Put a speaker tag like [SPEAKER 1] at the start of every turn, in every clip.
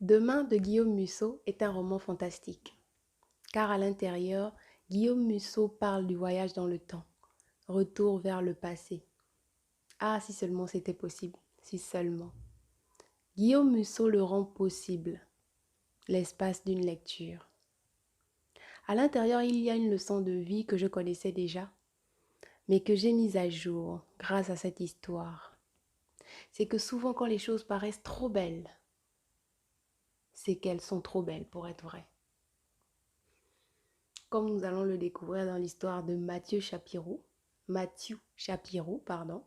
[SPEAKER 1] Demain de Guillaume Musso est un roman fantastique, car à l'intérieur, Guillaume Musso parle du voyage dans le temps, retour vers le passé. Ah, si seulement c'était possible, si seulement. Guillaume Musso le rend possible, l'espace d'une lecture. À l'intérieur, il y a une leçon de vie que je connaissais déjà, mais que j'ai mise à jour grâce à cette histoire. C'est que souvent quand les choses paraissent trop belles, c'est qu'elles sont trop belles pour être vraies. Comme nous allons le découvrir dans l'histoire de Mathieu Chapirou, pardon,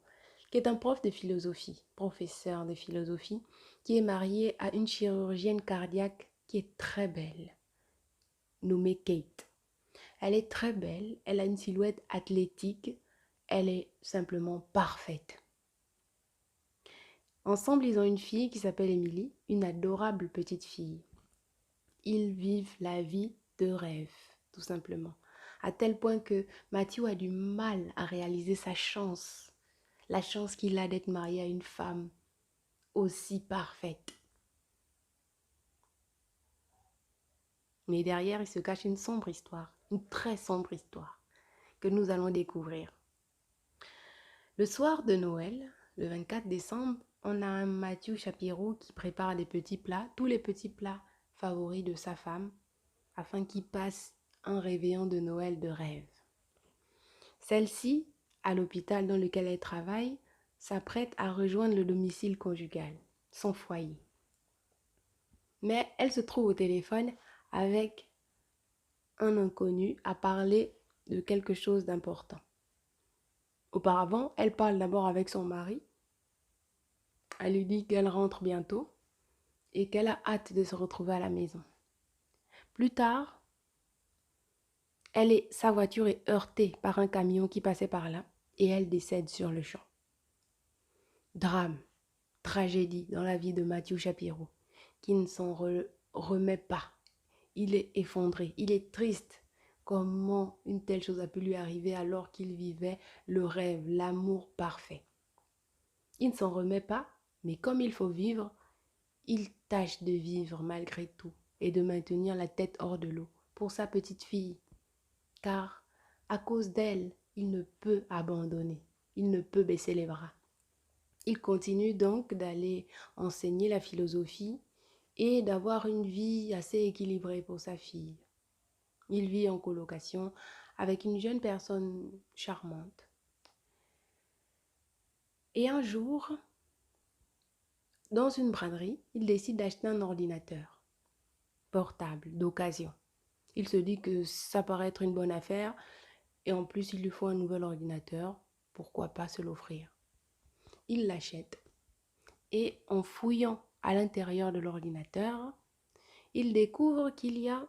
[SPEAKER 1] qui est un prof de philosophie, professeur de philosophie, qui est marié à une chirurgienne cardiaque qui est très belle, nommée Kate. Elle est très belle, elle a une silhouette athlétique, elle est simplement parfaite. Ensemble, ils ont une fille qui s'appelle Emily, une adorable petite fille. Ils vivent la vie de rêve, tout simplement. À tel point que Mathieu a du mal à réaliser sa chance, la chance qu'il a d'être marié à une femme aussi parfaite. Mais derrière, il se cache une sombre histoire, une très sombre histoire, que nous allons découvrir. Le soir de Noël, le 24 décembre, on a un Mathieu Chapirou qui prépare des petits plats, tous les petits plats favoris de sa femme, afin qu'il passe un réveillon de Noël de rêve. Celle-ci, à l'hôpital dans lequel elle travaille, s'apprête à rejoindre le domicile conjugal, son foyer. Mais elle se trouve au téléphone avec un inconnu à parler de quelque chose d'important. Auparavant, elle parle d'abord avec son mari. Elle lui dit qu'elle rentre bientôt et qu'elle a hâte de se retrouver à la maison. Plus tard, sa voiture est heurtée par un camion qui passait par là et elle décède sur le champ. Drame, tragédie dans la vie de Mathieu Chapirou, qui ne s'en remet pas. Il est effondré, il est triste. Comment une telle chose a pu lui arriver alors qu'il vivait le rêve, l'amour parfait. Il ne s'en remet pas, mais comme il faut vivre, il tâche de vivre malgré tout et de maintenir la tête hors de l'eau pour sa petite fille. Car à cause d'elle, il ne peut abandonner, il ne peut baisser les bras. Il continue donc d'aller enseigner la philosophie et d'avoir une vie assez équilibrée pour sa fille. Il vit en colocation avec une jeune personne charmante. Et un jour, dans une braderie, il décide d'acheter un ordinateur portable d'occasion. Il se dit que ça paraît être une bonne affaire et en plus il lui faut un nouvel ordinateur. Pourquoi pas se l'offrir? Il l'achète et en fouillant à l'intérieur de l'ordinateur, il découvre qu'il y a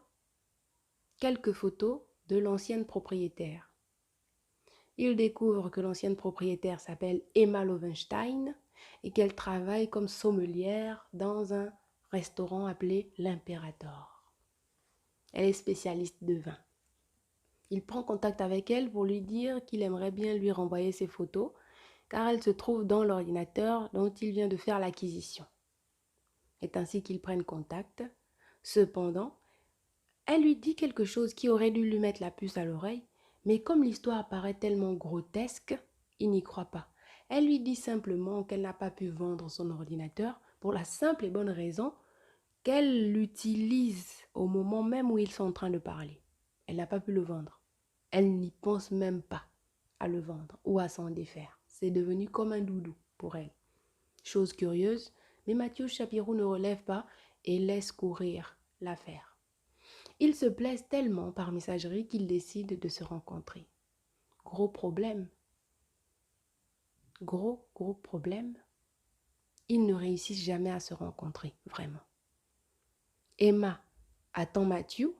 [SPEAKER 1] quelques photos de l'ancienne propriétaire. Il découvre que l'ancienne propriétaire s'appelle Emma Lovenstein et qu'elle travaille comme sommelière dans un restaurant appelé l'Imperator. Elle est spécialiste de vin. Il prend contact avec elle pour lui dire qu'il aimerait bien lui renvoyer ses photos car elles se trouvent dans l'ordinateur dont il vient de faire l'acquisition. C'est ainsi qu'ils prennent contact. Cependant, elle lui dit quelque chose qui aurait dû lui mettre la puce à l'oreille, mais comme l'histoire paraît tellement grotesque, il n'y croit pas. Elle lui dit simplement qu'elle n'a pas pu vendre son ordinateur pour la simple et bonne raison qu'elle l'utilise au moment même où ils sont en train de parler. Elle n'a pas pu le vendre. Elle n'y pense même pas à le vendre ou à s'en défaire. C'est devenu comme un doudou pour elle. Chose curieuse, mais Mathieu Chapirou ne relève pas et laisse courir l'affaire. Ils se plaisent tellement par messagerie qu'ils décident de se rencontrer. Gros problème. Gros problème. Ils ne réussissent jamais à se rencontrer, vraiment. Emma attend Mathieu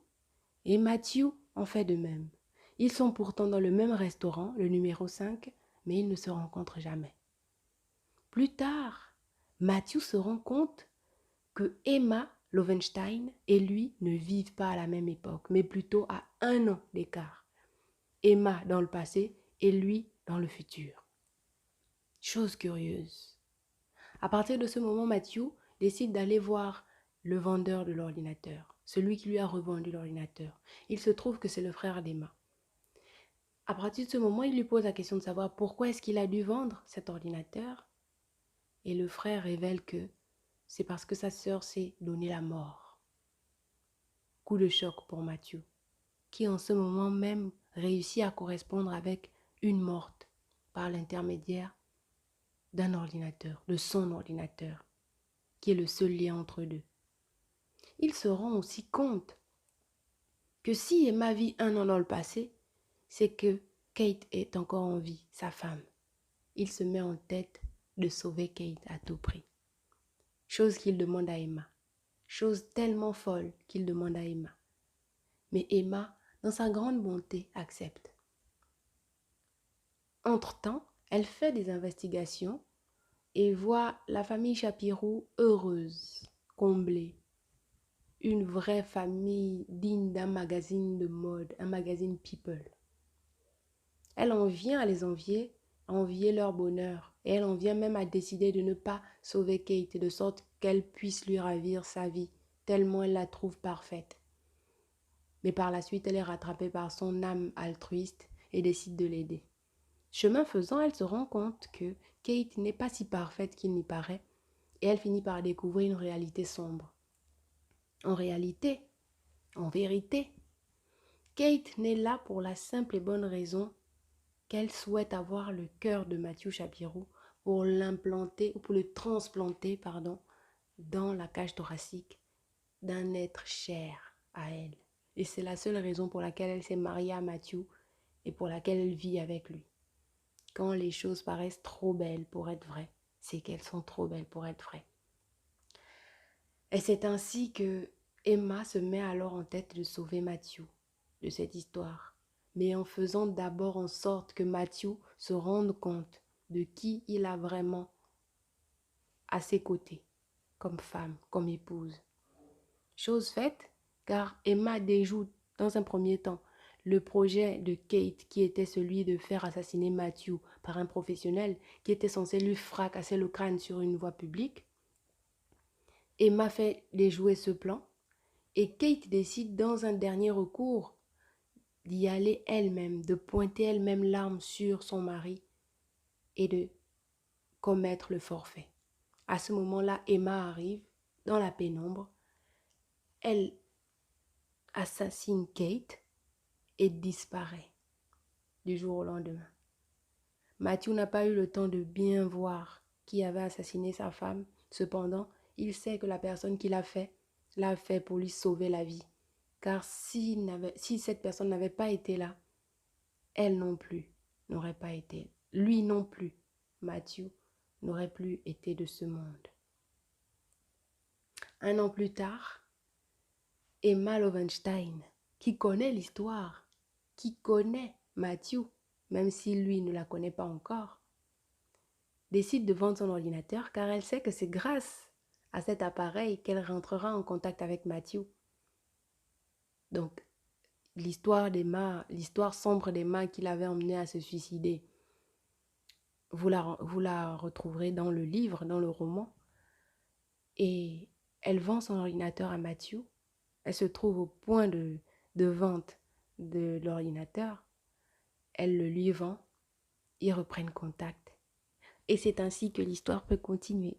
[SPEAKER 1] et Mathieu en fait de même. Ils sont pourtant dans le même restaurant, le numéro 5, mais ils ne se rencontrent jamais. Plus tard, Mathieu se rend compte que Emma Lovenstein et lui ne vivent pas à la même époque, mais plutôt à 1 an d'écart. Emma dans le passé et lui dans le futur. Chose curieuse. À partir de ce moment, Mathieu décide d'aller voir le vendeur de l'ordinateur, celui qui lui a revendu l'ordinateur. Il se trouve que c'est le frère d'Emma. À partir de ce moment, il lui pose la question de savoir pourquoi est-ce qu'il a dû vendre cet ordinateur. Et le frère révèle que c'est parce que sa sœur s'est donné la mort. Coup de choc pour Mathieu, qui en ce moment même réussit à correspondre avec une morte par l'intermédiaire d'un ordinateur, de son ordinateur, qui est le seul lien entre deux. Il se rend aussi compte que si Emma vit un an dans le passé, c'est que Kate est encore en vie, sa femme. Il se met en tête de sauver Kate à tout prix. Chose qu'il demande à Emma. Chose tellement folle qu'il demande à Emma. Mais Emma, dans sa grande bonté, accepte. Entre-temps, elle fait des investigations et voit la famille Chapirou heureuse, comblée. Une vraie famille digne d'un magazine de mode, un magazine People. Elle en vient à les envier, à envier leur bonheur. Et elle en vient même à décider de ne pas sauver Kate, de sorte qu'elle puisse lui ravir sa vie, tellement elle la trouve parfaite. Mais par la suite, elle est rattrapée par son âme altruiste et décide de l'aider. Chemin faisant, elle se rend compte que Kate n'est pas si parfaite qu'il n'y paraît, et elle finit par découvrir une réalité sombre. En réalité, en vérité, Kate n'est là pour la simple et bonne raison qu'elle souhaite avoir le cœur de Mathieu Chapirou pour l'implanter, ou pour le transplanter, dans la cage thoracique d'un être cher à elle. Et c'est la seule raison pour laquelle elle s'est mariée à Mathieu et pour laquelle elle vit avec lui. Quand les choses paraissent trop belles pour être vraies, c'est qu'elles sont trop belles pour être vraies. Et c'est ainsi que Emma se met alors en tête de sauver Mathieu de cette histoire, mais en faisant d'abord en sorte que Mathieu se rende compte de qui il a vraiment à ses côtés, comme femme, comme épouse. Chose faite, car Emma déjoue dans un premier temps le projet de Kate qui était celui de faire assassiner Matthew par un professionnel qui était censé lui fracasser le crâne sur une voie publique. Emma fait déjouer ce plan et Kate décide dans un dernier recours d'y aller elle-même, de pointer elle-même l'arme sur son mari et de commettre le forfait. À ce moment-là, Emma arrive dans la pénombre. Elle assassine Kate et disparaît du jour au lendemain. Matthew n'a pas eu le temps de bien voir qui avait assassiné sa femme. Cependant, il sait que la personne qui l'a fait pour lui sauver la vie. Car si cette personne n'avait pas été là, elle non plus n'aurait pas été. Lui non plus, Matthew, n'aurait plus été de ce monde. Un an plus tard, Emma Lovenstein, qui connaît l'histoire, qui connaît Matthew, même si lui ne la connaît pas encore, décide de vendre son ordinateur car elle sait que c'est grâce à cet appareil qu'elle rentrera en contact avec Matthew. Donc, l'histoire sombre d'Emma qui l'avait emmenée à se suicider, vous la retrouverez dans le livre, dans le roman. Et elle vend son ordinateur à Matthew. Elle se trouve au point de vente de l'ordinateur. Elle le lui vend. Ils reprennent contact. Et c'est ainsi que l'histoire peut continuer.